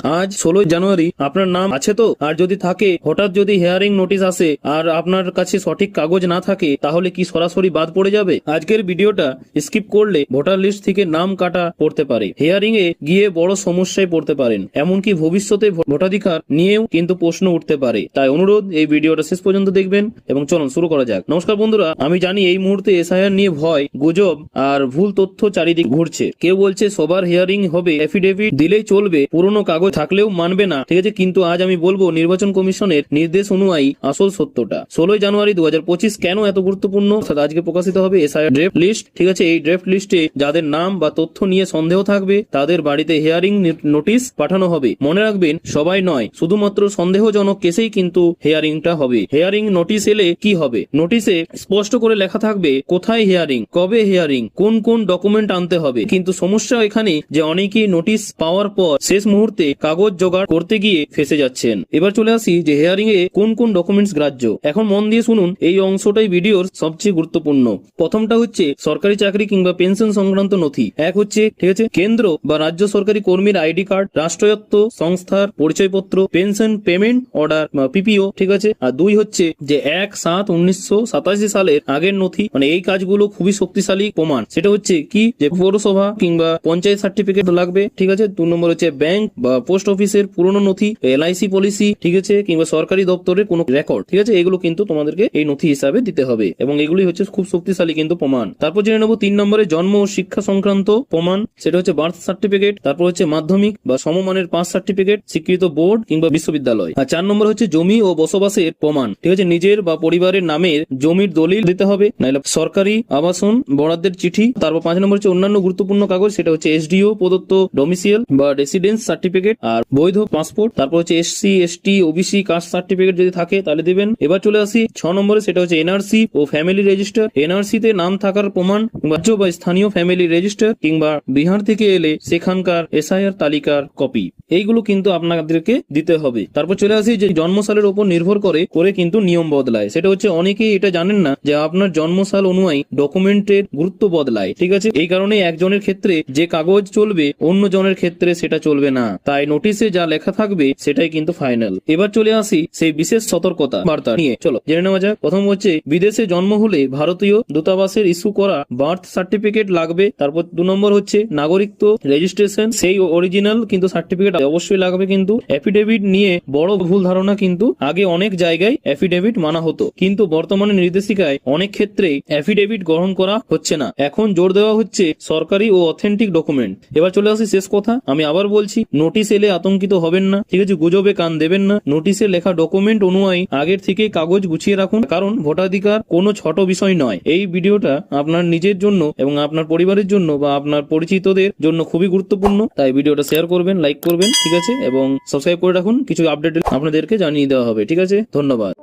আজ 16 জানুয়ারি আপনার নাম আছে তো? আর যদি থাকে, হঠাৎ যদি হিয়ারিং নোটিশ আসে আর আপনার কাছে সঠিক কাগজ না থাকে, তাহলে কি সরাসরি বাদ পড়ে যাবে? আজকের ভিডিওটা স্কিপ করলে ভোটার লিস্ট থেকে নাম কাটা পড়তে পারে, হিয়ারিং এ গিয়ে বড় সমস্যায় পড়তে পারেন, এমনকি ভবিষ্যতে ভোটাধিকার নিয়েও কিন্তু প্রশ্ন উঠতে পারে। তাই অনুরোধ, এই ভিডিওটা শেষ পর্যন্ত দেখবেন এবং চলুন শুরু করা যাক। নমস্কার বন্ধুরা, আমি জানি এই মুহূর্তে এসআইআর নিয়ে ভয়, গুজব আর ভুল তথ্য চারিদিকে ঘুরছে। কেউ বলছে সবার হিয়ারিং হবে, এফিডেভিট দিলেই চলবে, পুরনো কাগজ থাকলেও মানবে না, ঠিক আছে। কিন্তু আজ আমি বলবো নির্বাচন কমিশনের নির্দেশ অনুযায়ী আসল সত্যটা। 16 জানুয়ারি 2025 কেন এত গুরুত্বপূর্ণ? আজকে প্রকাশিত হবে এসআইআর ড্রাফট লিস্ট, ঠিক আছে। এই ড্রাফট লিস্টে যাদের নাম বা তথ্য নিয়ে সন্দেহ থাকবে তাদের বাড়িতে হিয়ারিং নোটিশ পাঠানো হবে। মনে রাখবেন, সবাই নয়, শুধুমাত্র সন্দেহজনক কেসেই কিন্তু হিয়ারিংটা হবে। হিয়ারিং নোটিশ এলে কি হবে? নোটিশে স্পষ্ট করে লেখা থাকবে কোথায় হিয়ারিং, কবে হিয়ারিং, কোন কোন ডকুমেন্ট আনতে হবে। কিন্তু সমস্যা এখানে যে অনেকেই নোটিশ পাওয়ার পর শেষ মুহূর্তে কাগজ জোগাড় করতে গিয়ে ফেসে যাচ্ছেন। এবার চলে আসি যে হিয়ারিং এ কোন কোন ডকুমেন্টস গ্রাহ্য। এখন মন দিয়ে শুনুন, এই অংশটাই ভিডিওর সবচেয়ে গুরুত্বপূর্ণ। প্রথমটা হচ্ছে সরকারি চাকরি কিংবা পেনশন সংক্রান্ত নথি। এক হচ্ছে, ঠিক আছে, কেন্দ্র বা রাজ্য সরকারি কর্মীর আইডি কার্ড, রাষ্ট্রায়ত্ত সংস্থার পরিচয়পত্র, পেনশন পেমেন্ট অর্ডার পিপিও, ঠিক আছে। আর দুই হচ্ছে যে 1/7/1987 সালের আগের নথি। মানে এই কাজগুলো খুবই শক্তিশালী প্রমাণ। সেটা হচ্ছে কি, যে পৌরসভা কিংবা পঞ্চায়েত সার্টিফিকেট লাগবে, ঠিক আছে। 2 নম্বর হচ্ছে ব্যাংক বা পোস্ট অফিসের পুরনো নথি, এলআইসি পলিসি, ঠিক আছে, কিংবা সরকারি দপ্তরের কোনো রেকর্ড, ঠিক আছে। এগুলো কিন্তু তোমাদেরকে এই নথি হিসাবে দিতে হবে এবং এগুলি হচ্ছে খুব শক্তিশালী কিন্তু প্রমাণ। তারপর জেনে নেবো 3 নম্বরে জন্ম ও শিক্ষা সংক্রান্ত প্রমাণ। সেটা হচ্ছে বার্থ সার্টিফিকেট। তারপর হচ্ছে মাধ্যমিক বা সমমানের পাস সার্টিফিকেট, স্বীকৃত বোর্ড কিংবা বিশ্ববিদ্যালয়। আর 4 নম্বর হচ্ছে জমি ও বসবাসের প্রমাণ, ঠিক আছে। নিজের বা পরিবারের নামের জমির দলিল দিতে হবে, নাহলে সরকারি আবাসন বরাদ্দের চিঠি। তারপর 5 নম্বর হচ্ছে অন্যান্য গুরুত্বপূর্ণ কাগজ। সেটা হচ্ছে এসডিও প্রদত্ত ডোমিসিয়াল বা রেসিডেন্স সার্টিফিকেট আর বৈধ পাসপোর্ট। তারপর হচ্ছে SC ST OBC caste certificate যদি থাকে তাহলে দিবেন। এবার চলে আসি 6 নম্বরে, সেটা হচ্ছে এনআরসি ও ফ্যামিলি রেজিস্টার। এনআরসি তে নাম থাকার প্রমাণ, রাজ্য বা স্থানীয় ফ্যামিলি রেজিস্টার, কিংবা বিহার থেকে এলে সেখানকার এসআইআর তালিকার কপি। এইগুলো কিন্তু আপনাদেরকে দিতে হবে। তারপর চলে আসি যে জন্মসালের উপর নির্ভর করে কিন্তু নিয়ম বদলায়। সেটা হচ্ছে অনেকেই এটা জানেন না যে আপনার জন্মসাল অনুযায়ী ডকুমেন্টের গুরুত্ব বদলায়, ঠিক আছে। এই কারণে একজনের ক্ষেত্রে যে কাগজ চলবে অন্য জনের ক্ষেত্রে সেটা চলবে না। তাই নোটিশে যা লেখা থাকবে সেটাই কিন্তু ফাইনাল। এবার চলে আসি সেই বিশেষ সতর্কতা বার্তা নিয়ে, চলো জেনে নেওয়া যাক। প্রথম হচ্ছে বিদেশে জন্ম হলে ভারতীয় দূতাবাসের ইস্যু করা বার্থ সার্টিফিকেট লাগবে। তারপর 2 নম্বর হচ্ছে নাগরিকত্ব রেজিস্ট্রেশন, সেই অরিজিনাল কিন্তু সার্টিফিকেট অবশ্যই লাগবে। কিন্তু এফিডেভিট নিয়ে বড় ভুল ধারণা, কিন্তু আগে অনেক জায়গায় এফিডেভিট মানা হতো, কিন্তু বর্তমানে নির্দেশিকায় অনেক ক্ষেত্রে এফিডেভিট গ্রহণ করা হচ্ছে না। এখন জোর দেওয়া হচ্ছে সরকারি ও অথেন্টিক ডকুমেন্ট। এবার চলে আসি শেষ কথা, আমি আবার বলছি, নোটিশ এলে আতঙ্কিত হবেন না, ঠিক আছে। গুজবে কান দেবেন না। নোটিশে লেখা ডকুমেন্ট অনুযায়ী আগের থেকে কাগজ গুছিয়ে রাখুন, কারণ ভোটাধিকার কোনো ছোট বিষয় নয়। এই ভিডিওটা আপনার নিজের জন্য এবং আপনার পরিবারের জন্য বা আপনার পরিচিতদের জন্য খুবই গুরুত্বপূর্ণ। তাই ভিডিওটা শেয়ার করবেন, লাইক করবেন, ঠিক আছে, এবং সাবস্ক্রাইব করে রাখুন। কিছু আপডেট আপনাদেরকে জানিয়ে দেওয়া হবে, ঠিক আছে। ধন্যবাদ।